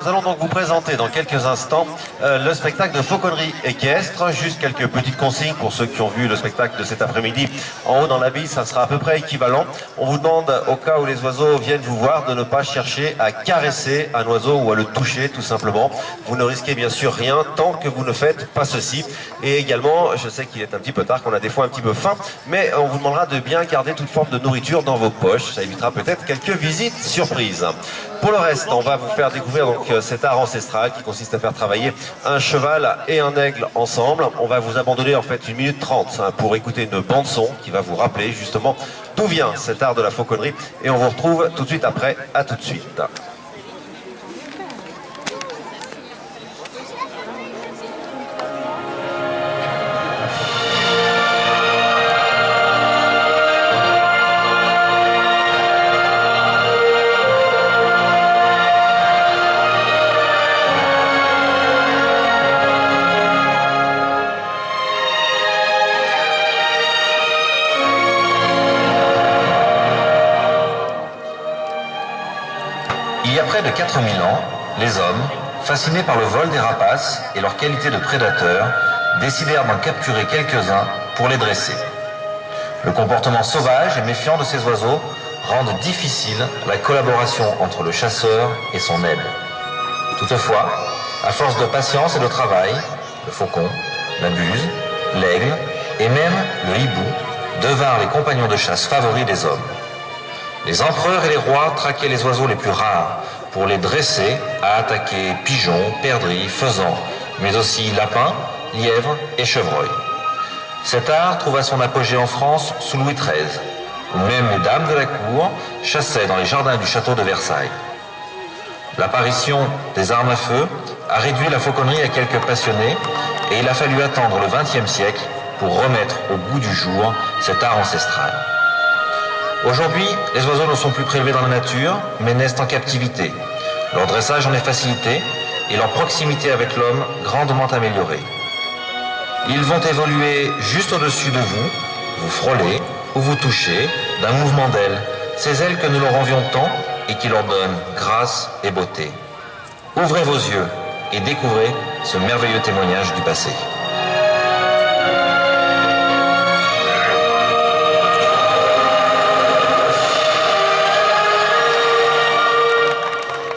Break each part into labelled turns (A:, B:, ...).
A: Nous allons donc vous présenter dans quelques instants le spectacle de fauconnerie équestre. Juste quelques petites consignes pour ceux qui ont vu le spectacle de cet après-midi. En haut dans la ville, ça sera à peu près équivalent. On vous demande, au cas où les oiseaux viennent vous voir, de ne pas chercher à caresser un oiseau ou à le toucher tout simplement. Vous ne risquez bien sûr rien tant que vous ne faites pas ceci. Et également, je sais qu'il est un petit peu tard, qu'on a des fois un petit peu faim, mais on vous demandera de bien garder toute forme de nourriture dans vos poches. Ça évitera peut-être quelques visites surprises. Pour le reste, on va vous faire découvrir donc cet art ancestral qui consiste à faire travailler un cheval et un aigle ensemble. On va vous abandonner en fait 1 minute 30 pour écouter une bande son qui va vous rappeler justement d'où vient cet art de la fauconnerie. Et on vous retrouve tout de suite après. À tout de suite.
B: Il y a près de 4000 ans, les hommes, fascinés par le vol des rapaces et leur qualité de prédateurs, décidèrent d'en capturer quelques-uns pour les dresser. Le comportement sauvage et méfiant de ces oiseaux rendent difficile la collaboration entre le chasseur et son aile. Toutefois, à force de patience et de travail, le faucon, la buse, l'aigle et même le hibou devinrent les compagnons de chasse favoris des hommes. Les empereurs et les rois traquaient les oiseaux les plus rares pour les dresser à attaquer pigeons, perdrix, faisans, mais aussi lapins, lièvres et chevreuils. Cet art trouva son apogée en France sous Louis XIII, où même les dames de la cour chassaient dans les jardins du château de Versailles. L'apparition des armes à feu a réduit la fauconnerie à quelques passionnés et il a fallu attendre le XXe siècle pour remettre au goût du jour cet art ancestral. Aujourd'hui, les oiseaux ne sont plus prélevés dans la nature, mais naissent en captivité. Leur dressage en est facilité et leur proximité avec l'homme grandement améliorée. Ils vont évoluer juste au-dessus de vous, vous frôler ou vous toucher d'un mouvement d'ailes, ces ailes que nous leur envions tant et qui leur donnent grâce et beauté. Ouvrez vos yeux et découvrez ce merveilleux témoignage du passé.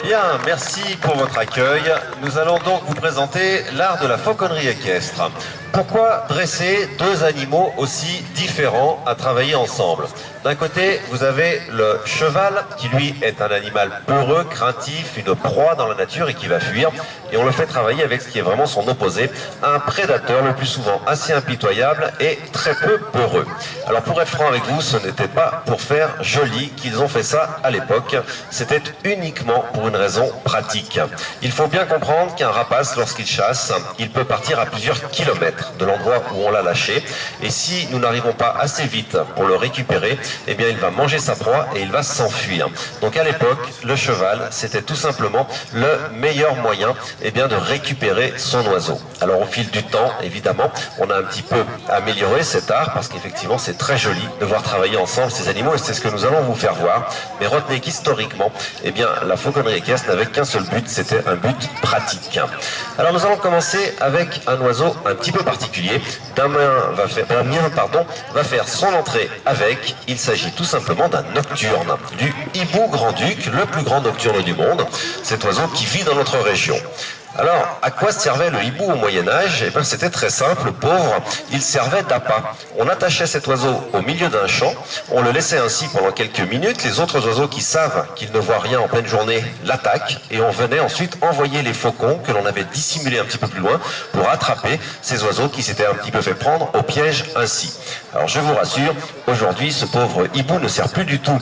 A: Bien, merci pour votre accueil. Nous allons donc vous présenter l'art de la fauconnerie équestre. Pourquoi dresser deux animaux aussi différents à travailler ensemble? D'un côté, vous avez le cheval, qui lui est un animal peureux, craintif, une proie dans la nature et qui va fuir. Et on le fait travailler avec ce qui est vraiment son opposé, un prédateur le plus souvent assez impitoyable et très peu peureux. Alors pour être franc avec vous, ce n'était pas pour faire joli qu'ils ont fait ça à l'époque. C'était uniquement pour une raison pratique. Il faut bien comprendre qu'un rapace, lorsqu'il chasse, il peut partir à plusieurs kilomètres de l'endroit où on l'a lâché. Et si nous n'arrivons pas assez vite pour le récupérer, eh bien il va manger sa proie et il va s'enfuir. Donc à l'époque, le cheval, c'était tout simplement le meilleur moyen de récupérer son oiseau. Alors au fil du temps, évidemment, on a un petit peu amélioré cet art parce qu'effectivement c'est très joli de voir travailler ensemble ces animaux et c'est ce que nous allons vous faire voir. Mais retenez qu'historiquement, la fauconnerie équestre n'avait qu'un seul but, c'était un but pratique. Alors nous allons commencer avec un oiseau un petit peu particulier. Damien va faire son entrée avec. Il s'agit tout simplement d'un nocturne, du hibou grand-duc, le plus grand nocturne du monde. Cet oiseau qui vit dans notre région. Alors, à quoi servait le hibou au Moyen-Âge? C'était très simple, pauvre, il servait d'appât. On attachait cet oiseau au milieu d'un champ, on le laissait ainsi pendant quelques minutes, les autres oiseaux qui savent qu'ils ne voient rien en pleine journée l'attaquent, et on venait ensuite envoyer les faucons que l'on avait dissimulés un petit peu plus loin pour attraper ces oiseaux qui s'étaient un petit peu fait prendre au piège ainsi. Alors je vous rassure, aujourd'hui ce pauvre hibou ne sert plus du tout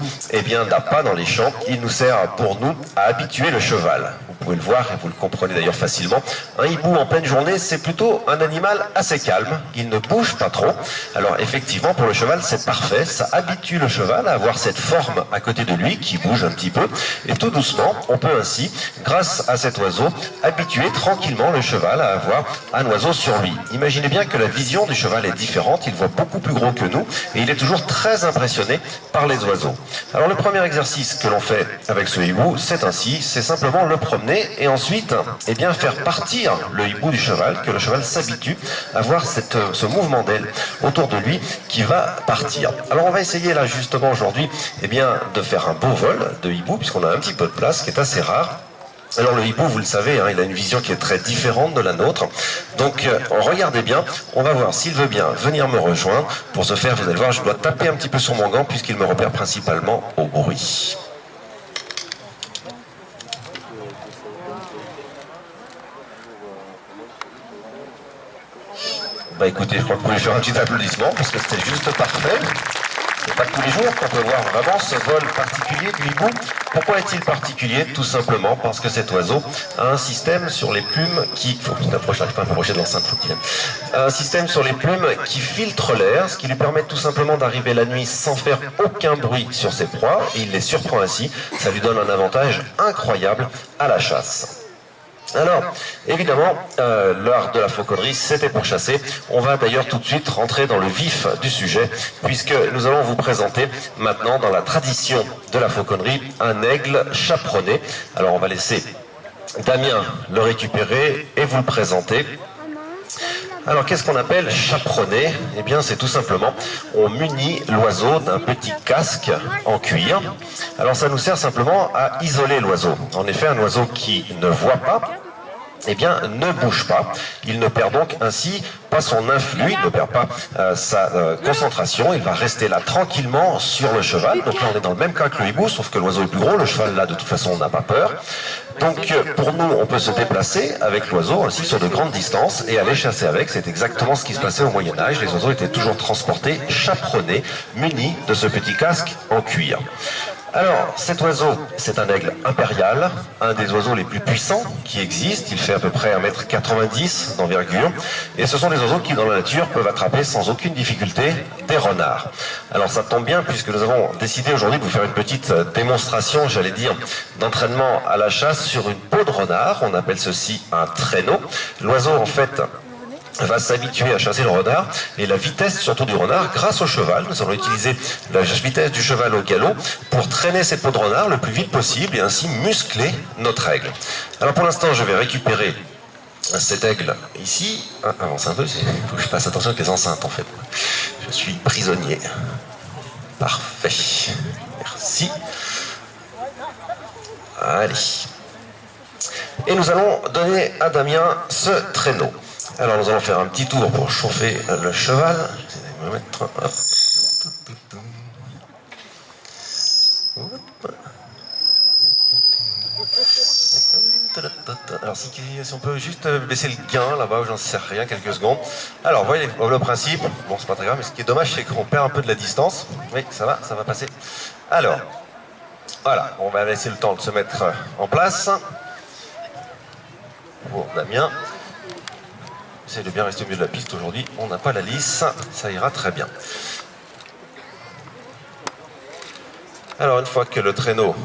A: d'appât dans les champs, il nous sert pour nous à habituer le cheval. Vous pouvez le voir et vous le comprenez d'ailleurs facilement. Un hibou en pleine journée, c'est plutôt un animal assez calme, il ne bouge pas trop. Alors effectivement, pour le cheval, c'est parfait, ça habitue le cheval à avoir cette forme à côté de lui qui bouge un petit peu, et tout doucement, on peut ainsi, grâce à cet oiseau, habituer tranquillement le cheval à avoir un oiseau sur lui. Imaginez bien que la vision du cheval est différente, il voit beaucoup plus gros que nous, et il est toujours très impressionné par les oiseaux. Alors le premier exercice que l'on fait avec ce hibou, c'est ainsi, c'est simplement le promener, et ensuite, eh bien, faire partir le hibou du cheval, que le cheval s'habitue à voir ce mouvement d'aile autour de lui qui va partir. Alors on va essayer là justement aujourd'hui eh bien, de faire un beau vol de hibou, puisqu'on a un petit peu de place, qui est assez rare. Alors le hibou, vous le savez, hein, il a une vision qui est très différente de la nôtre. Donc regardez bien, on va voir s'il veut bien venir me rejoindre. Pour ce faire, vous allez voir, je dois taper un petit peu sur mon gant puisqu'il me repère principalement au bruit. Bah écoutez, je crois que vous pouvez faire un petit applaudissement parce que c'était juste parfait. C'est pas tous les jours qu'on peut voir vraiment ce vol particulier du hibou. Pourquoi est-il particulier? Tout simplement parce que cet oiseau a un système sur les plumes qui... Faut que je t'approche, j'arrive pas à m'approcher de l'enceinte, faut qu'il vienne. Un système sur les plumes qui filtre l'air, ce qui lui permet tout simplement d'arriver la nuit sans faire aucun bruit sur ses proies, et il les surprend ainsi. Ça lui donne un avantage incroyable à la chasse. Alors, évidemment, l'art de la fauconnerie, c'était pour chasser. On va d'ailleurs tout de suite rentrer dans le vif du sujet, puisque nous allons vous présenter maintenant, dans la tradition de la fauconnerie, un aigle chaperonné. Alors, on va laisser Damien le récupérer et vous le présenter. Alors, qu'est-ce qu'on appelle chaperonné? Eh bien, c'est tout simplement, on munit l'oiseau d'un petit casque en cuir. Alors, ça nous sert simplement à isoler l'oiseau. En effet, un oiseau qui ne voit pas, eh bien, ne bouge pas. Il ne perd donc ainsi pas son influx, il ne perd pas sa concentration. Il va rester là tranquillement sur le cheval. Donc là, on est dans le même cas que le hibou, sauf que l'oiseau est plus gros. Le cheval, là, de toute façon, n'a pas peur. Donc, pour nous, on peut se déplacer avec l'oiseau ainsi sur de grandes distances et aller chasser avec. C'est exactement ce qui se passait au Moyen-Âge. Les oiseaux étaient toujours transportés, chaperonnés, munis de ce petit casque en cuir. Alors, cet oiseau, c'est un aigle impérial, un des oiseaux les plus puissants qui existent. Il fait à peu près 1,90 m d'envergure. Et ce sont des oiseaux qui, dans la nature, peuvent attraper sans aucune difficulté des renards. Alors, ça tombe bien puisque nous avons décidé aujourd'hui de vous faire une petite démonstration, j'allais dire, d'entraînement à la chasse sur une peau de renard. On appelle ceci un traîneau. L'oiseau, en fait, va s'habituer à chasser le renard, et la vitesse surtout du renard grâce au cheval. Nous allons utiliser la vitesse du cheval au galop pour traîner cette peau de renard le plus vite possible et ainsi muscler notre aigle. Alors pour l'instant, je vais récupérer cet aigle ici. Ah, avance un peu, il faut que je fasse attention avec les enceintes en fait. Je suis prisonnier. Parfait. Merci. Allez. Et nous allons donner à Damien ce traîneau. Alors nous allons faire un petit tour pour chauffer le cheval. Je vais me mettre... Alors si on peut juste baisser le gain là-bas, j'en sais rien, quelques secondes. Alors voyez le principe, bon c'est pas très grave, mais ce qui est dommage c'est qu'on perd un peu de la distance. Oui, ça va passer. Alors, voilà, on va laisser le temps de se mettre en place. Pour Damien. Essayez de bien rester au milieu de la piste aujourd'hui, on n'a pas la lisse, ça ira très bien. Alors une fois que le traîneau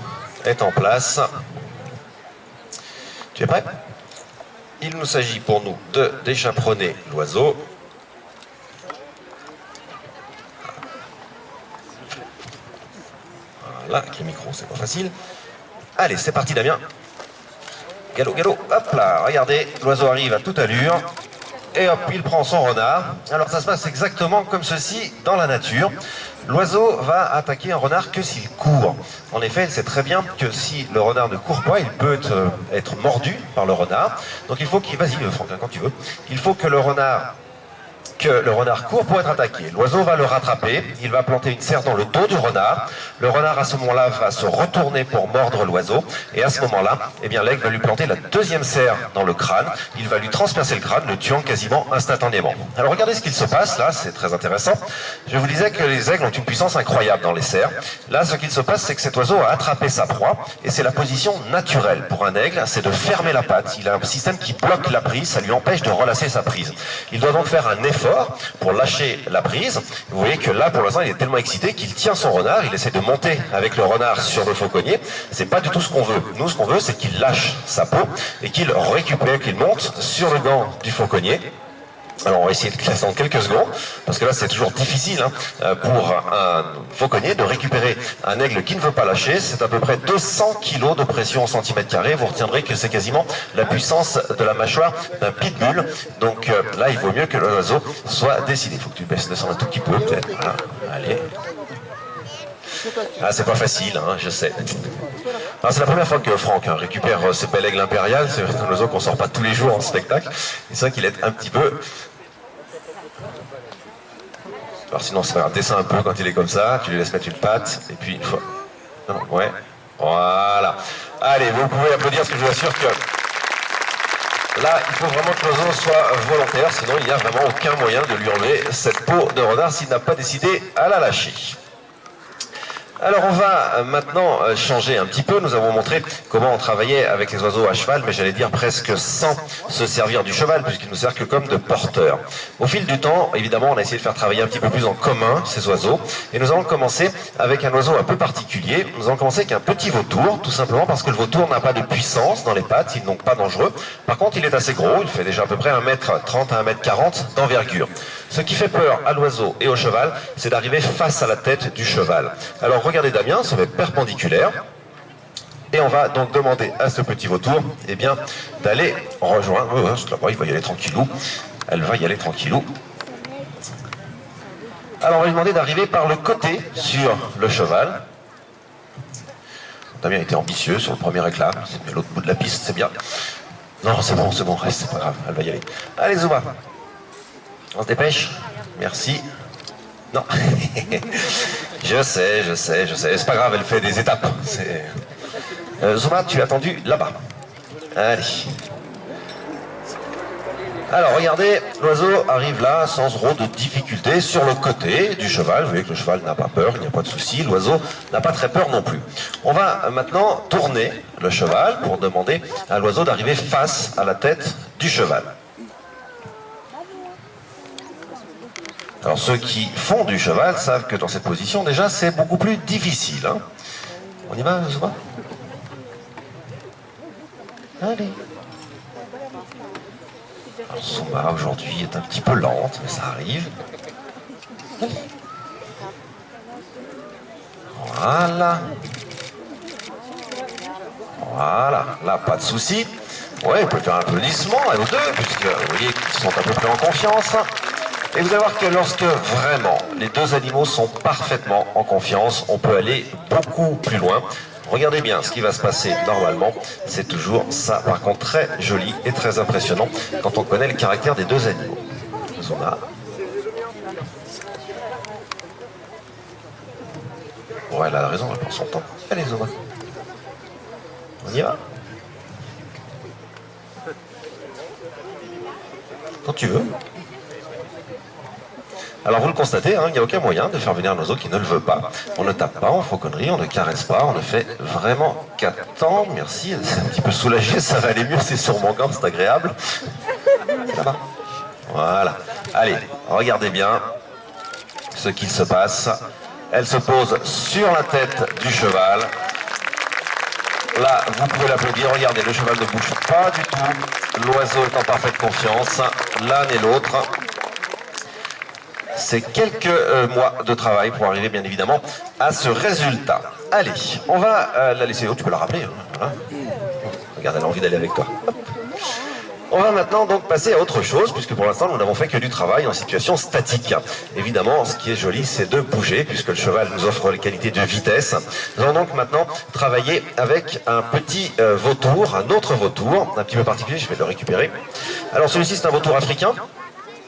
A: est en place, tu es prêt? Il nous s'agit pour nous de déchaperonner l'oiseau. Voilà, avec le micro c'est pas facile. Allez, c'est parti Damien. Galop, galop, hop là, regardez, l'oiseau arrive à toute allure. Et hop, il prend son renard. Alors ça se passe exactement comme ceci dans la nature. L'oiseau va attaquer un renard que s'il court. En effet, il sait très bien que si le renard ne court pas, il peut être mordu par le renard. Donc il faut qu'il... Vas-y Franck, quand tu veux. Il faut que le renard que le renard court pour être attaqué. L'oiseau va le rattraper, il va planter une serre dans le dos du renard. Le renard à ce moment-là va se retourner pour mordre l'oiseau. Et à ce moment-là, eh bien l'aigle va lui planter la deuxième serre dans le crâne. Il va lui transpercer le crâne, le tuant quasiment instantanément. Alors regardez ce qu'il se passe là, c'est très intéressant. Je vous disais que les aigles ont une puissance incroyable dans les serres. Là, ce qu'il se passe, c'est que cet oiseau a attrapé sa proie. Et c'est la position naturelle pour un aigle, c'est de fermer la patte. Il a un système qui bloque la prise, ça lui empêche de relâcher sa prise. Il doit donc faire un effort pour lâcher la prise. Vous voyez que là, pour l'instant, il est tellement excité qu'il tient son renard, il essaie de monter avec le renard sur le fauconnier. C'est pas du tout ce qu'on veut. Nous, ce qu'on veut, c'est qu'il lâche sa peau et qu'il récupère, qu'il monte sur le gant du fauconnier. Alors on va essayer de classer en quelques secondes, parce que là c'est toujours difficile pour un fauconnier de récupérer un aigle qui ne veut pas lâcher. C'est à peu près 200 kg de pression au centimètre carré. Vous retiendrez que c'est quasiment la puissance de la mâchoire d'un pitbull. Donc là il vaut mieux que l'oiseau soit décidé. Il faut que tu baisses, descendre un tout petit peu peut-être. Voilà. Allez. Ah, c'est pas facile, hein, je sais. C'est la première fois que Franck récupère ce bel aigle impérial. C'est un oiseau qu'on sort pas tous les jours en spectacle. C'est vrai qu'il est un petit peu... Alors sinon, c'est un dessin un peu quand il est comme ça. Tu lui laisses mettre une patte, et puis une fois... Non, non, ouais. Voilà. Allez, vous pouvez applaudir, parce que je vous assure que... Là, il faut vraiment que l'oiseau soit volontaire, sinon il n'y a vraiment aucun moyen de lui enlever cette peau de renard s'il n'a pas décidé à la lâcher. Alors on va maintenant changer un petit peu. Nous avons montré comment on travaillait avec les oiseaux à cheval, mais j'allais dire presque sans se servir du cheval, puisqu'il nous sert que comme de porteur. Au fil du temps, évidemment, on a essayé de faire travailler un petit peu plus en commun ces oiseaux, et nous allons commencer avec un oiseau un peu particulier. Nous allons commencer avec un petit vautour, tout simplement parce que le vautour n'a pas de puissance dans les pattes, il n'est donc pas dangereux. Par contre, il est assez gros, il fait déjà à peu près 1m30 à 1m40 d'envergure. Ce qui fait peur à l'oiseau et au cheval, c'est d'arriver face à la tête du cheval. Alors regardez Damien, ça va être perpendiculaire. Et on va donc demander à ce petit vautour, eh bien, d'aller rejoindre... il va y aller tranquillou. Elle va y aller tranquillou. Alors on va lui demander d'arriver par le côté sur le cheval. Damien était ambitieux sur le premier réclame. C'est bien l'autre bout de la piste, c'est bien. Non, c'est bon, reste, c'est pas grave, elle va y aller. Allez Zuma. On se dépêche. Merci. Non. Je sais. C'est pas grave, elle fait des étapes. Zuma, tu es attendu là-bas. Allez. Alors, regardez, l'oiseau arrive là sans trop de difficulté sur le côté du cheval. Vous voyez que le cheval n'a pas peur, il n'y a pas de souci. L'oiseau n'a pas très peur non plus. On va maintenant tourner le cheval pour demander à l'oiseau d'arriver face à la tête du cheval. Alors ceux qui font du cheval savent que dans cette position, déjà, c'est beaucoup plus difficile. Hein. On y va, Zuma? Allez. Alors, Zuma, aujourd'hui, est un petit peu lente, mais ça arrive. Voilà. Voilà. Là, pas de souci. Ouais, vous pouvez faire un applaudissement à vous deux, puisque vous voyez qu'ils sont à peu près en confiance. Et vous allez voir que lorsque vraiment les deux animaux sont parfaitement en confiance, on peut aller beaucoup plus loin. Regardez bien ce qui va se passer normalement. C'est toujours ça, par contre, très joli et très impressionnant quand on connaît le caractère des deux animaux. Zuma. Ouais, elle a raison, elle prend son temps. Allez, Zuma. On y va. Quand tu veux. Alors vous le constatez, hein, il n'y a aucun moyen de faire venir un oiseau qui ne le veut pas. On ne tape pas, on fauconnerie, on ne caresse pas, on ne fait vraiment qu'attendre. Merci, elle s'est un petit peu soulagée, ça va aller mieux, c'est sur mon gant, c'est agréable. Là-bas. Voilà. Allez, regardez bien ce qu'il se passe. Elle se pose sur la tête du cheval. Là, vous pouvez l'applaudir, regardez, le cheval ne bouge pas du tout. L'oiseau est en parfaite confiance, l'un et l'autre. C'est quelques mois de travail pour arriver bien évidemment à ce résultat. Allez, on va la laisser. Oh, tu peux la rappeler. Hein, voilà. Regarde, elle a envie d'aller avec toi. Hop. On va maintenant donc passer à autre chose, puisque pour l'instant nous n'avons fait que du travail en situation statique. Évidemment, ce qui est joli, c'est de bouger, puisque le cheval nous offre les qualités de vitesse. Nous allons donc maintenant travailler avec un petit vautour, un autre vautour, un petit peu particulier, je vais le récupérer. Alors celui-ci c'est un vautour africain.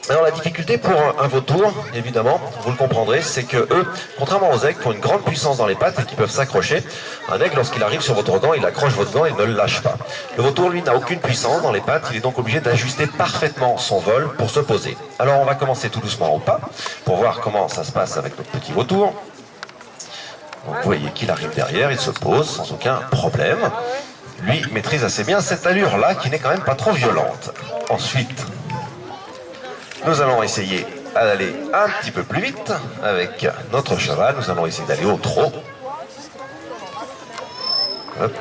A: Alors la difficulté pour un vautour, évidemment, vous le comprendrez, c'est que eux, contrairement aux aigles, qui ont une grande puissance dans les pattes et qui peuvent s'accrocher, un aigle, lorsqu'il arrive sur votre gant, il accroche votre gant et ne le lâche pas. Le vautour, lui, n'a aucune puissance dans les pattes, il est donc obligé d'ajuster parfaitement son vol pour se poser. Alors on va commencer tout doucement au pas, pour voir comment ça se passe avec notre petit vautour. Donc vous voyez qu'il arrive derrière, il se pose sans aucun problème. Lui maîtrise assez bien cette allure-là, qui n'est quand même pas trop violente. Ensuite, nous allons essayer d'aller un petit peu plus vite avec notre cheval. Nous allons essayer d'aller au trot. Hop.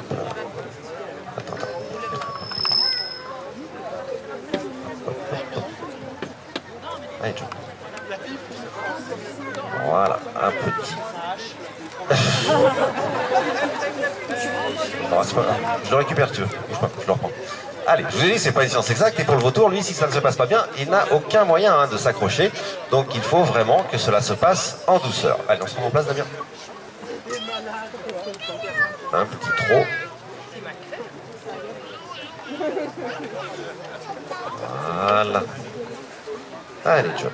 A: Attends. Allez, John. Voilà, un petit. Non, c'est pas grave. Je le récupère, tu veux. Je le reprends. Allez, je vous ai dit, c'est pas une science exacte, et pour le vautour, lui, si ça ne se passe pas bien, il n'a aucun moyen de s'accrocher, donc il faut vraiment que cela se passe en douceur. Allez, on se remet en place, Damien. Un petit trot. Voilà. Allez, John.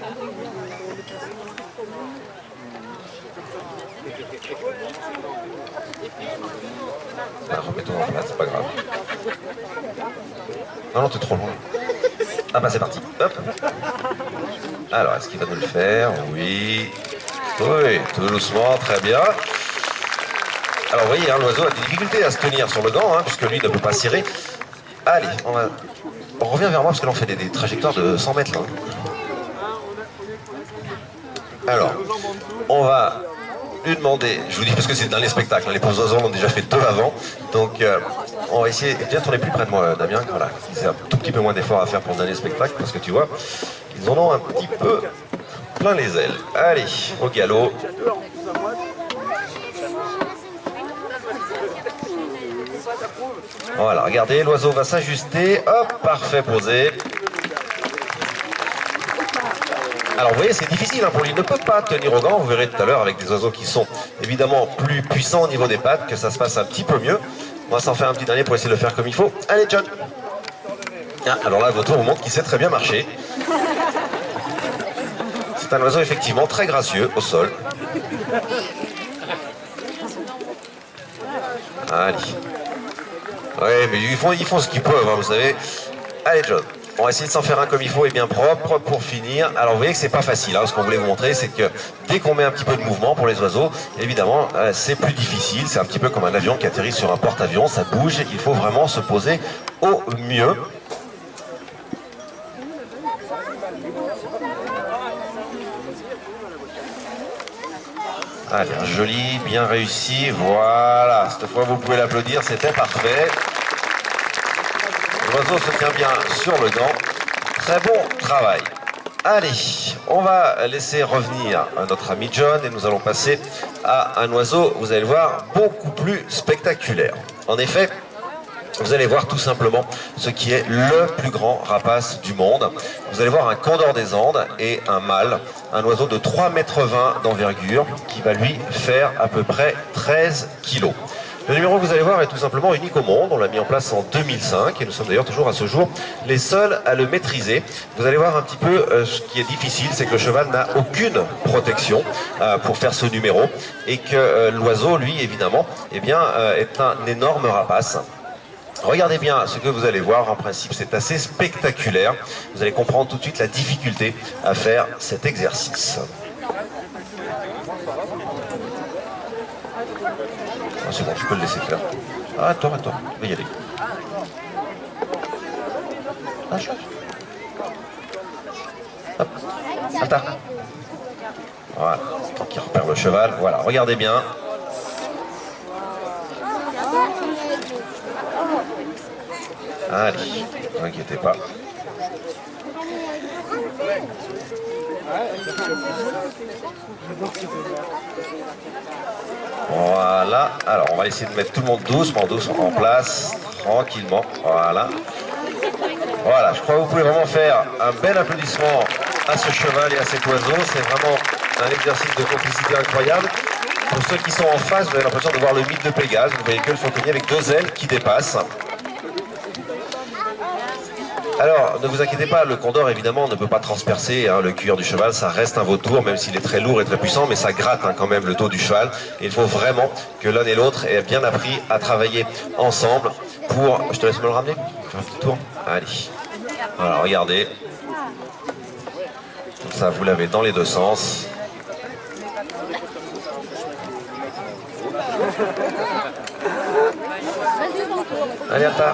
A: Remets-toi en place, c'est pas grave. Non, t'es trop loin. Ah bah c'est parti. Hop. Alors, est-ce qu'il va nous le faire? Oui. Oui, tout doucement, très bien. Alors, vous voyez, hein, l'oiseau a des difficultés à se tenir sur le gant, hein, puisque lui ne peut pas cirer. Allez, on revient vers moi, parce que là, on fait des trajectoires de 100 mètres, là. Alors, on va lui demander, je vous dis parce que c'est dans les spectacles, hein, les pauvres oiseaux l'ont déjà fait 2 avant, donc on va essayer, viens tourner plus près de moi Damien, voilà, c'est un tout petit peu moins d'efforts à faire pour le dernier spectacle, parce que tu vois, ils en ont un petit peu plein les ailes. Allez, au galop. Voilà, regardez, l'oiseau va s'ajuster, hop, parfait, posé. Alors vous voyez, c'est difficile hein, pour lui, il ne peut pas tenir au gant, vous verrez tout à l'heure avec des oiseaux qui sont évidemment plus puissants au niveau des pattes, que ça se passe un petit peu mieux. On va s'en faire un petit dernier pour essayer de le faire comme il faut. Allez John. Ah, alors là, le vautour vous montre qu'il sait très bien marcher. C'est un oiseau effectivement très gracieux au sol. Allez. Ouais, mais ils font ce qu'ils peuvent, hein, vous savez. Allez John. On va essayer de s'en faire un comme il faut et bien propre pour finir. Alors vous voyez que c'est pas facile, hein, ce qu'on voulait vous montrer, c'est que dès qu'on met un petit peu de mouvement pour les oiseaux, évidemment, c'est plus difficile. C'est un petit peu comme un avion qui atterrit sur un porte-avions, ça bouge, il faut vraiment se poser au mieux. Allez, joli, bien réussi, voilà. Cette fois vous pouvez l'applaudir, c'était parfait. L'oiseau se tient bien sur le gant. Très bon travail. Allez, on va laisser revenir notre ami John et nous allons passer à un oiseau, vous allez le voir, beaucoup plus spectaculaire. En effet, vous allez voir tout simplement ce qui est le plus grand rapace du monde. Vous allez voir un condor des Andes et un mâle, un oiseau de 3,20 m d'envergure qui va lui faire à peu près 13 kg. Le numéro que vous allez voir est tout simplement unique au monde, on l'a mis en place en 2005 et nous sommes d'ailleurs toujours à ce jour les seuls à le maîtriser. Vous allez voir un petit peu ce qui est difficile, c'est que le cheval n'a aucune protection pour faire ce numéro et que l'oiseau, lui, évidemment, eh bien, est un énorme rapace. Regardez bien ce que vous allez voir, en principe c'est assez spectaculaire. Vous allez comprendre tout de suite la difficulté à faire cet exercice. Ah, c'est bon, je peux le laisser faire. Ah, attends, je vais y aller. Lâche. Hop, attends. Voilà, tant qu'il repère le cheval. Voilà, regardez bien. Allez, ne vous inquiétez pas. Voilà, alors on va essayer de mettre tout le monde doucement en place, tranquillement, voilà. Voilà, je crois que vous pouvez vraiment faire un bel applaudissement à ce cheval et à cet oiseau, c'est vraiment un exercice de complicité incroyable. Pour ceux qui sont en face, vous avez l'impression de voir le mythe de Pégase, vous voyez que le fauconnier avec 2 ailes qui dépassent. Alors, ne vous inquiétez pas, le condor, évidemment, ne peut pas transpercer le cuir du cheval. Ça reste un vautour, même s'il est très lourd et très puissant, mais ça gratte quand même le dos du cheval. Et il faut vraiment que l'un et l'autre aient bien appris à travailler ensemble pour... Je te laisse me le ramener? Faire un petit tour? Allez. Voilà, regardez. Comme ça, vous l'avez dans les deux sens. Allez, Alta.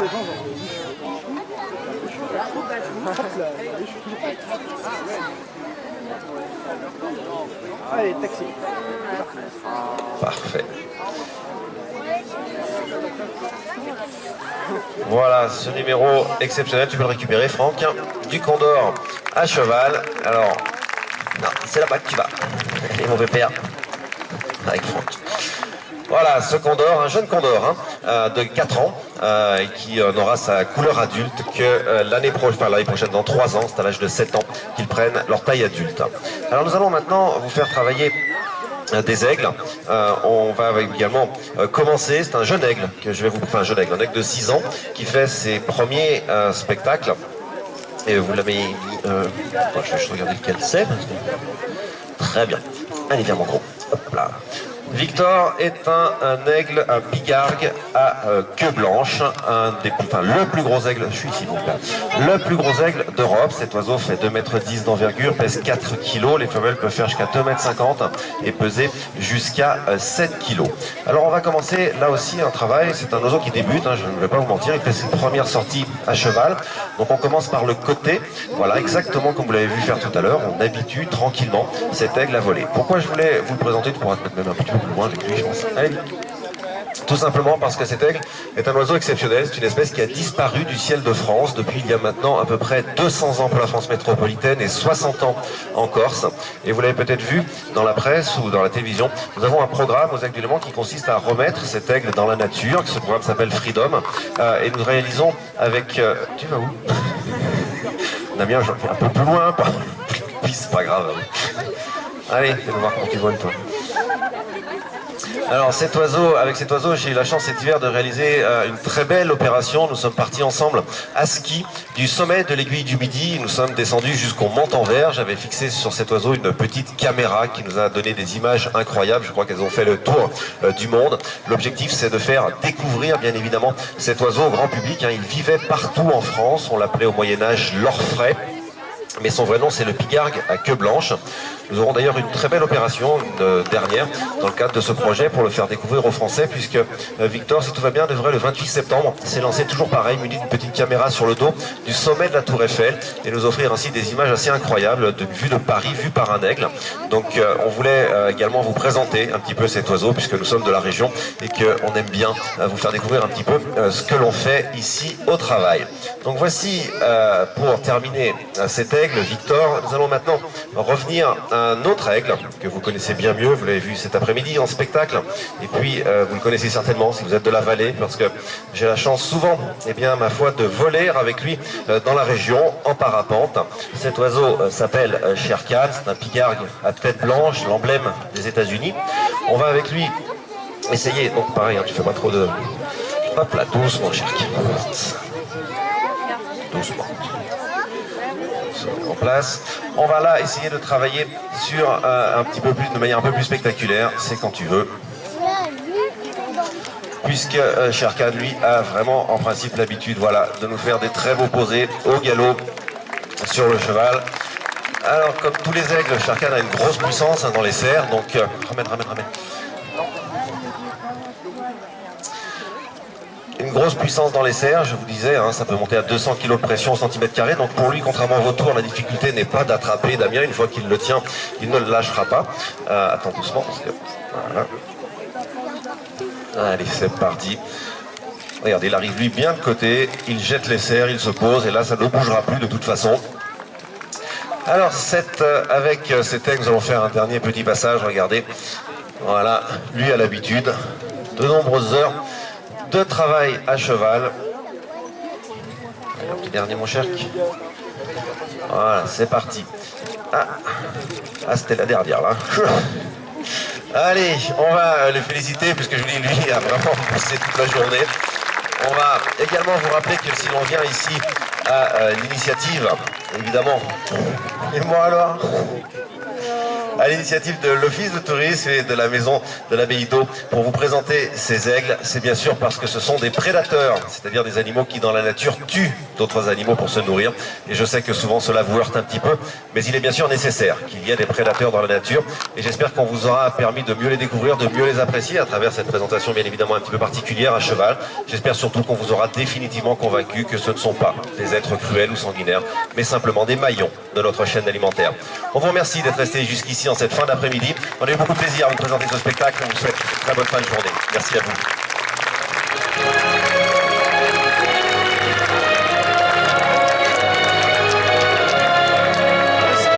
C: Allez, taxi.
A: Parfait. Voilà, ce numéro exceptionnel, tu peux le récupérer, Franck. Du condor à cheval. Alors, non, c'est là-bas que tu vas. Et mauvais père. Avec Franck. Voilà, ce condor, un jeune condor de 4 ans, qui n'aura sa couleur adulte que l'année prochaine, dans 3 ans, c'est à l'âge de 7 ans, qu'ils prennent leur taille adulte. Alors nous allons maintenant vous faire travailler des aigles. On va également commencer, c'est un jeune aigle que je vais vous... Enfin, un aigle de 6 ans qui fait ses premiers spectacles. Et vous l'avez mis... je vais juste regarder lequel c'est. Très bien. Allez, viens mon gros. Hop là. Victor est un aigle, un pigargue à queue blanche, le plus gros aigle, je suis ici donc là, le plus gros aigle d'Europe. Cet oiseau fait 2,10 m d'envergure, pèse 4 kg, les femelles peuvent faire jusqu'à 2,50 m et peser jusqu'à 7 kg. Alors on va commencer là aussi un travail, c'est un oiseau qui débute, je ne vais pas vous mentir, il fait ses premières sorties à cheval. Donc on commence par le côté, voilà, exactement comme vous l'avez vu faire tout à l'heure, on habitue tranquillement cet aigle à voler. Pourquoi je voulais vous le présenter, tu pourras te mettre même un petit peu plus loin avec lui, je pense. Allez. Tout simplement parce que cet aigle est un oiseau exceptionnel, c'est une espèce qui a disparu du ciel de France depuis il y a maintenant à peu près 200 ans pour la France métropolitaine et 60 ans en Corse. Et vous l'avez peut-être vu dans la presse ou dans la télévision, nous avons un programme aux Aigles du Léman qui consiste à remettre cet aigle dans la nature. Ce programme s'appelle Freedom et nous réalisons avec... Tu vas où? Damien, je vais un peu plus loin, puis c'est pas grave. Allez, fais-nous voir comment tu voles toi. Alors avec cet oiseau, j'ai eu la chance cet hiver de réaliser une très belle opération. Nous sommes partis ensemble à ski du sommet de l'aiguille du Midi. Nous sommes descendus jusqu'au Montanvert. J'avais fixé sur cet oiseau une petite caméra qui nous a donné des images incroyables. Je crois qu'elles ont fait le tour du monde. L'objectif, c'est de faire découvrir bien évidemment cet oiseau au grand public. Il vivait partout en France. On l'appelait au Moyen-Âge l'orfraie. Mais son vrai nom, c'est le pigargue à queue blanche. Nous aurons d'ailleurs une très belle opération, une dernière, dans le cadre de ce projet, pour le faire découvrir aux Français, puisque Victor, si tout va bien, devrait le 28 septembre s'élancer toujours pareil, muni d'une petite caméra sur le dos, du sommet de la Tour Eiffel, et nous offrir ainsi des images assez incroyables de vue de Paris, vue par un aigle. Donc on voulait également vous présenter un petit peu cet oiseau, puisque nous sommes de la région, et qu'on aime bien vous faire découvrir un petit peu ce que l'on fait ici au travail. Donc voici, pour terminer cet aigle, Victor, nous allons maintenant revenir à un autre aigle que vous connaissez bien mieux, vous l'avez vu cet après-midi en spectacle, et puis vous le connaissez certainement si vous êtes de la vallée, parce que j'ai la chance souvent, ma foi, de voler avec lui dans la région en parapente. Cet oiseau s'appelle Shere Khan, c'est un pigargue à tête blanche, l'emblème des États-Unis. On va avec lui essayer, donc pareil, tu fais pas trop de... Hop là, doucement Shere Khan. Doucement. En place. On va là essayer de travailler sur un petit peu plus, de manière un peu plus spectaculaire, c'est quand tu veux. Puisque Shere Khan, lui, a vraiment en principe l'habitude, voilà, de nous faire des très beaux posés au galop sur le cheval. Alors, comme tous les aigles, Shere Khan a une grosse puissance dans les serres, donc ramène. Une grosse puissance dans les serres, je vous disais, ça peut monter à 200 kg de pression au centimètre carré. Donc pour lui, contrairement au vautour, la difficulté n'est pas d'attraper Damien. Une fois qu'il le tient, il ne le lâchera pas. Attends doucement, parce que... Voilà. Allez, c'est parti. Regardez, il arrive lui bien de côté, il jette les serres, il se pose, et là, ça ne bougera plus de toute façon. Alors, avec cet aigle, nous allons faire un dernier petit passage, regardez. Voilà, lui a l'habitude. De nombreuses heures de travail à cheval. Allez, un petit dernier mon cher. Voilà, c'est parti. Ah c'était la dernière là. Allez, on va le féliciter puisque je vous dis, lui a vraiment passé toute la journée. On va également vous rappeler que si l'on vient ici à l'initiative, évidemment, et moi alors, à l'initiative de l'Office de tourisme et de la Maison de l'Abbaye d'Eau pour vous présenter ces aigles. C'est bien sûr parce que ce sont des prédateurs, c'est-à-dire des animaux qui dans la nature tuent d'autres animaux pour se nourrir. Et je sais que souvent cela vous heurte un petit peu, mais il est bien sûr nécessaire qu'il y ait des prédateurs dans la nature. Et j'espère qu'on vous aura permis de mieux les découvrir, de mieux les apprécier à travers cette présentation bien évidemment un petit peu particulière à cheval. J'espère surtout qu'on vous aura définitivement convaincu que ce ne sont pas des êtres cruels ou sanguinaires, mais simplement des maillons de notre chaîne alimentaire. On vous remercie d'être resté jusqu'ici en cette fin d'après-midi. On a eu beaucoup de plaisir à vous présenter ce spectacle. On vous souhaite une très bonne fin de journée. Merci à vous.